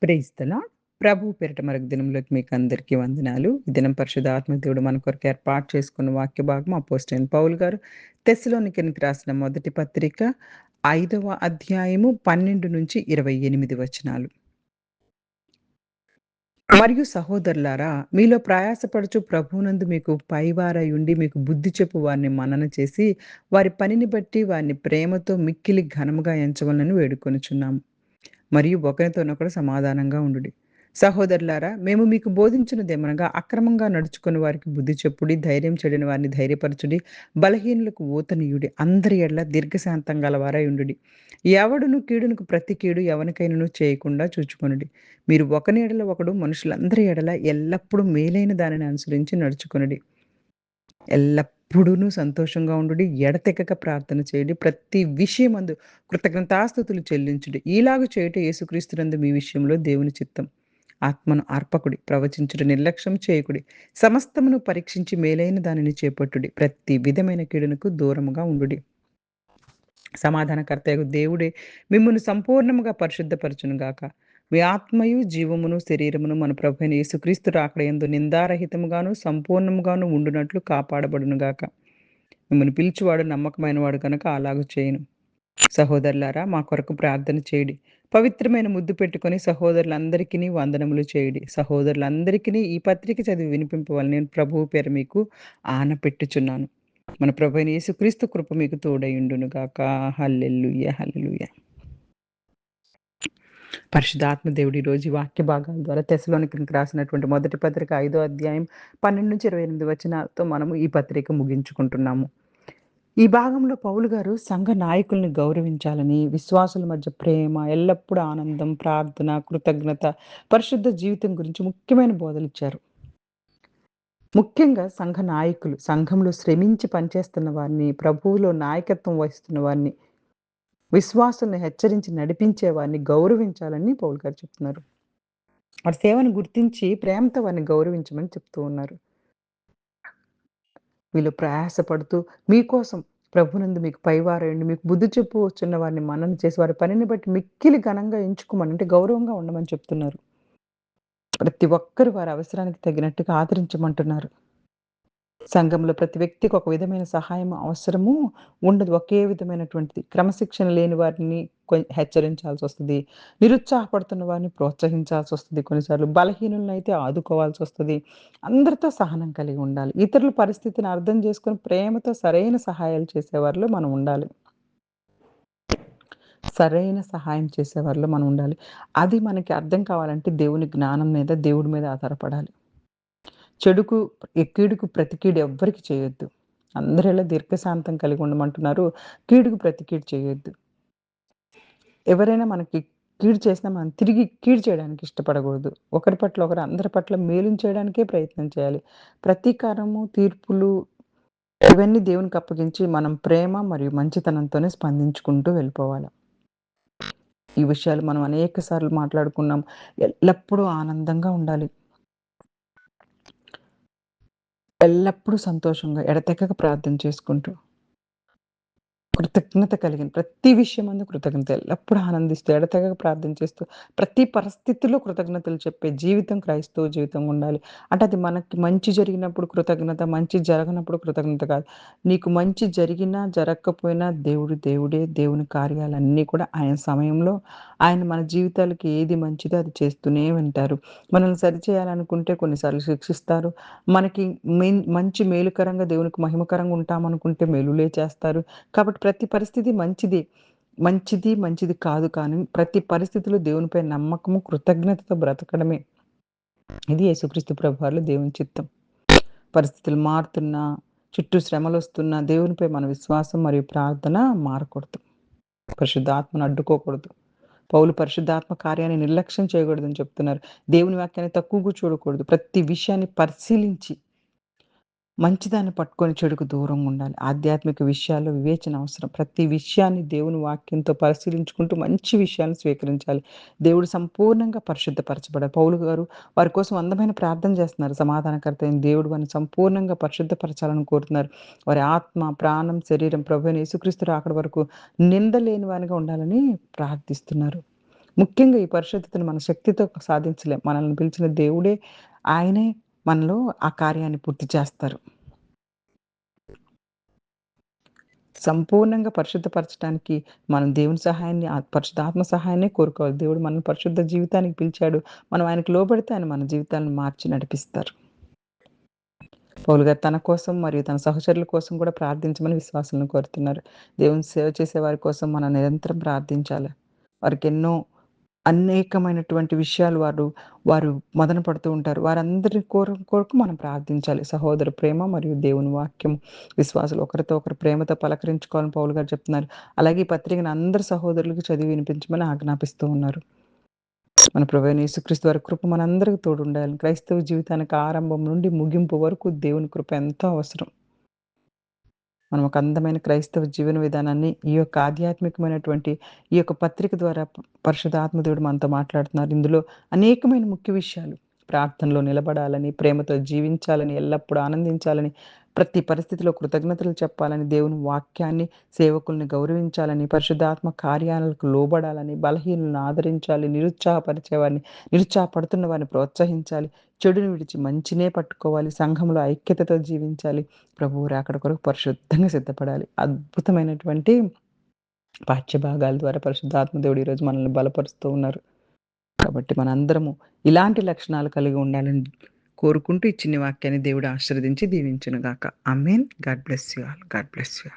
Praise the lord. ప్రభువు పేరిట మరొక దినంలోకి మీకందరికీ వందనాలు. ఈ దినం పరిశుద్ధాత్మ దేవుడు మన కొరకు ఏర్పాటు చేసుకున్న వాక్య భాగం అపోస్తలుడైన పౌలు గారు తెస్సలోనికీయులకు రాసిన మొదటి పత్రిక 5వ అధ్యాయము 12-28 వచనాలు. మరియు సహోదరులారా, మీలో ప్రయాసపడుచు ప్రభువునందు మీకు పైవారై ఉండి మీకు బుద్ధి చెప్పు వారిని మన్నన చేసి, వారి పనిని బట్టి వారిని ప్రేమతో మిక్కిలి ఘనముగా ఎంచవలెనని వేడుకొనుచున్నాము. మరియు ఒకరితోనొకడు సమాధానంగా ఉండుడి. సహోదరులారా, మేము మీకు బోధించినదేమనగా అక్రమంగా నడుచుకుని వారికి బుద్ధి చెప్పుడి, ధైర్యం చెడిన వారిని ధైర్యపరచుడి, బలహీనులకు ఊతనీయుడి, అందరి ఎడల దీర్ఘశాంతం గలవారై ఉండుడి. ఎవడును కీడునకు ప్రతి కీడు ఎవనికైనను చేయకుండా చూచుకొనుడి. మీరు ఒకని ఎడల ఒకడు మనుషులందరి ఎడల ఎల్లప్పుడూ మేలైన దానిని అనుసరించి నడుచుకొనుడి. ఎల్లప్పుడూను సంతోషంగా ఉండుడి, ఎడతెగక ప్రార్థన చేయుడి, ప్రతి విషయమందు కృతజ్ఞతాస్తుతులు చెల్లించుడి. ఈలాగు చేయుట యేసుక్రీస్తునందు మీ విషయంలో దేవుని చిత్తం. ఆత్మను అర్పకుడి, ప్రవచించుట నిర్లక్ష్యం చేయకుడి. సమస్తమును పరీక్షించి మేలైన దానిని చేపట్టుడి. ప్రతి విధమైన కీడునకు దూరముగా ఉండుడి. సమాధానకర్తయగు దేవుడే మిమ్మును సంపూర్ణముగా పరిశుద్ధపరచునుగాక. మీ ఆత్మయు, జీవమును, శరీరమును మన ప్రభువైన యేసుక్రీస్తు రాకడయందు నిందారహితముగాను, సంపూర్ణముగాను ఉండునట్లు కాపాడబడునుగాక. మిమ్మల్ని పిలిచువాడు నమ్మకమైనవాడు కనుక అలాగు చేయును. సహోదరులారా, మా కొరకు ప్రార్థన చేయుడి. పవిత్రమైన ముద్దు పెట్టుకొని సహోదరులందరికిని వందనములు చేయుడి. సహోదరులందరికిని ఈ పత్రిక చదివి వినిపింపవలెనని నేను ప్రభువు పేర మీకు ఆనపెట్టుచున్నాను. మన ప్రభువైన యేసుక్రీస్తు కృప మీకు తోడయుండునుగాక. హల్లెలూయా, హల్లెలూయా. పరిశుద్ధాత్మ దేవుడు ఈరోజు ఈ వాక్య భాగాల ద్వారా తెస్సలోనికీయులకు రాసినటువంటి మొదటి పత్రిక 5వ అధ్యాయం 12-28 వచనాలతో మనము ఈ పత్రిక ముగించుకుంటున్నాము. ఈ భాగంలో పౌలు గారు సంఘ నాయకుల్ని గౌరవించాలని, విశ్వాసుల మధ్య ప్రేమ, ఎల్లప్పుడూ ఆనందం, ప్రార్థన, కృతజ్ఞత, పరిశుద్ధ జీవితం గురించి ముఖ్యమైన బోధలిచ్చారు. ముఖ్యంగా సంఘ నాయకులు, సంఘంలో శ్రమించి పనిచేస్తున్న వారిని, ప్రభువులో నాయకత్వం వహిస్తున్న వారిని, విశ్వాసుల్ని హెచ్చరించి నడిపించే వారిని గౌరవించాలని పౌలు గారు చెప్తున్నారు. వారి సేవను గుర్తించి ప్రేమతో వారిని గౌరవించమని చెప్తూ ఉన్నారు. వీళ్ళు ప్రయాసపడుతూ మీకోసం ప్రభునందు మీకు పైవారయుండి మీకు బుద్ధి చెప్పుచున్న వారిని మన్నన చేసి వారి పనిని బట్టి మిక్కిలి ఘనంగా ఎంచుకోమని అంటే గౌరవంగా ఉండమని చెప్తున్నారు. ప్రతి ఒక్కరు వారి అవసరానికి తగినట్టుగా ఆదరించమంటున్నారు. సంఘంలో ప్రతి వ్యక్తికి ఒక విధమైన సహాయం అవసరము ఉండదు. ఒకే విధమైనటువంటిది. క్రమశిక్షణ లేని వారిని హెచ్చరించాల్సొస్తది. నిరుత్సాహపడుతున్న వారిని ప్రోత్సహించాల్సొస్తది. కొన్నిసార్లు బలహీనులనైతే ఆదుకోవాల్సొస్తది. అందరితో సహనం కలిగి ఉండాలి. ఇతరుల పరిస్థితిని అర్థం చేసుకొని ప్రేమతో సరైన సహాయాలు చేసేవారిలో మనం ఉండాలి. సరైన సహాయం చేసేవారిలో మనం ఉండాలి. అది మనకి అర్థం కావాలంటే దేవుని జ్ఞానం మీద, దేవుడి మీద ఆధారపడాలి. కీడుకు ప్రతి కీడు ఎవ్వరికి చేయొద్దు. అందరిలో దీర్ఘశాంతం కలిగి ఉండమంటున్నారు. కీడుకు ప్రతి కీడు చేయొద్దు. ఎవరైనా మనకి కీడు చేసినా మనం తిరిగి కీడు చేయడానికి ఇష్టపడకూడదు. ఒకరి పట్ల ఒకరు అందరి పట్ల మేలుని చేయడానికే ప్రయత్నం చేయాలి. ప్రతీకారము, తీర్పులు ఇవన్నీ దేవునికి అప్పగించి మనం ప్రేమ మరియు మంచితనంతోనే స్పందించుకుంటూ వెళ్ళిపోవాలి. ఈ విషయాలు మనం అనేక సార్లు మాట్లాడుకున్నాం. ఎల్లప్పుడూ ఆనందంగా ఉండాలి. ఎల్లప్పుడూ సంతోషంగా ఎడతెగక ప్రార్థన చేసుకుంటూ కృతజ్ఞత కలిగిన ప్రతి విషయమందు కృతజ్ఞత ఎల్లప్పుడూ ఆనందిస్తూ ఎడతెగక ప్రార్థన చేస్తూ ప్రతి పరిస్థితిలో కృతజ్ఞతలు చెప్పే జీవితం క్రైస్తవ జీవితంగా ఉండాలి. అంటే అది మనకి మంచి జరిగినప్పుడు కృతజ్ఞత, మంచి జరగనప్పుడు కృతజ్ఞత కాదు. నీకు మంచి జరిగినా, జరగకపోయినా దేవుడు దేవుడే. దేవుని కార్యాలన్నీ కూడా ఆయన సమయంలో ఆయన మన జీవితాలకి ఏది మంచిదో అది చేస్తూనే ఉంటారు. మనల్ని సరిచేయాలనుకుంటే కొన్నిసార్లు శిక్షిస్తారు. మనకి మంచి మేలుకరంగా దేవునికి మహిమకరంగా ఉంటామనుకుంటే మేలులే చేస్తారు. కాబట్టి ప్రతి పరిస్థితి మంచిదే. మంచిది కాదు కానీ ప్రతి పరిస్థితిలో దేవునిపై నమ్మకము, కృతజ్ఞతతో బ్రతకడమే. ఇది యేసుక్రీస్తు ప్రభువారిలో దేవుని చిత్తం. పరిస్థితులు మారుతున్నా, చుట్టూ శ్రమలొస్తున్నా దేవునిపై మన విశ్వాసం మరియు ప్రార్థన మారకూడదు. పరిశుద్ధాత్మను అడ్డుకోకూడదు. పౌలు పరిశుద్ధాత్మ కార్యాన్ని నిర్లక్ష్యం చేయకూడదని చెప్తున్నారు. దేవుని వాక్యాన్ని తక్కువగా చూడకూడదు. ప్రతి విషయాన్ని పరిశీలించి మంచిదాన్ని పట్టుకొని చెడుకు దూరంగా ఉండాలి. ఆధ్యాత్మిక విషయాల్లో వివేచన అవసరం. ప్రతి విషయాన్ని దేవుని వాక్యంతో పరిశీలించుకుంటూ మంచి విషయాలను స్వీకరించాలి. దేవుడు సంపూర్ణంగా పరిశుద్ధపరచబడాలి. పౌలు గారు వారి కోసం అందమైన ప్రార్థన చేస్తున్నారు. సమాధానకర్త అయిన దేవుడు వారిని సంపూర్ణంగా పరిశుద్ధపరచాలని కోరుతున్నారు. వారి ఆత్మ, ప్రాణం, శరీరం ప్రభువైన యేసుక్రీస్తు రాకడ వరకు నింద లేని వారిగా ఉండాలని ప్రార్థిస్తున్నారు. ముఖ్యంగా ఈ పరిశుద్ధతను మన శక్తితో సాధించలేం. మనల్ని పిలిచిన దేవుడే, ఆయనే మనలో ఆ కార్యాన్ని పూర్తి చేస్తారు. సంపూర్ణంగా పరిశుద్ధపరచడానికి మనం దేవుని సహాయాన్ని పరిశుద్ధాత్మ సహాయాన్నే కోరుకోవాలి. దేవుడు మనల్ని పరిశుద్ధ జీవితానికి పిలిచాడు. మనం ఆయనకు లోబడితే ఆయన మన జీవితాలను మార్చి నడిపిస్తారు. పౌలు గారు తన కోసం మరియు తన సహచరుల కోసం కూడా ప్రార్థించమని విశ్వాసులను కోరుతున్నారు. దేవుని సేవ చేసే వారి కోసం మనం నిరంతరం ప్రార్థించాలి. వారికెన్నో అనేకమైనటువంటి విషయాలు వారు మదన పడుతూ ఉంటారు. వారందరి కొరకు మనం ప్రార్థించాలి. సహోదర ప్రేమ మరియు దేవుని వాక్యం, విశ్వాసులు ఒకరితో ఒకరు ప్రేమతో పలకరించుకోవాలని పౌలు గారు చెప్తున్నారు. అలాగే ఈ పత్రికను అందరు సహోదరులకు చదివి వినిపించమని ఆజ్ఞాపిస్తూ ఉన్నారు. మన ప్రభువైన యేసుక్రీస్తు వారి కృప మనందరికి తోడుండాలని. క్రైస్తవ జీవితానికి ఆరంభం నుండి ముగింపు వరకు దేవుని కృప ఎంతో అవసరం. మనం ఒక అందమైన క్రైస్తవ జీవన విధానాన్ని ఈ యొక్క ఆధ్యాత్మికమైనటువంటి ఈ యొక్క పత్రిక ద్వారా పరిశుద్ధాత్మ దేవుడు మనతో మాట్లాడుతున్నారు. ఇందులో అనేకమైన ముఖ్య విషయాలు ప్రార్థనలో నిలబడాలని, ప్రేమతో జీవించాలని, ఎల్లప్పుడూ ఆనందించాలని, ప్రతి పరిస్థితిలో కృతజ్ఞతలు చెప్పాలని, దేవుని వాక్యాన్ని, సేవకుల్ని గౌరవించాలని, పరిశుద్ధాత్మ కార్యాలకు లోబడాలని, బలహీనులను ఆదరించాలి, నిరుత్సాహపడుతున్న వారిని ప్రోత్సహించాలి, చెడుని విడిచి మంచినే పట్టుకోవాలి, సంఘంలో ఐక్యతతో జీవించాలి. ప్రభువు రాకడ కొరకు పరిశుద్ధంగా సిద్ధపడాలి. అద్భుతమైనటువంటి పాఠ్య భాగాల ద్వారా పరిశుద్ధాత్మ దేవుడు ఈరోజు మనల్ని బలపరుస్తూ ఉన్నారు. కాబట్టి మనందరము ఇలాంటి లక్షణాలు కలిగి ఉండాలని కోరుకుంటూ ఈ చిన్ని వాక్యాన్ని దేవుడు ఆశీర్వదించి దీవించును గాక. ఆమేన్. God bless you all. God bless you.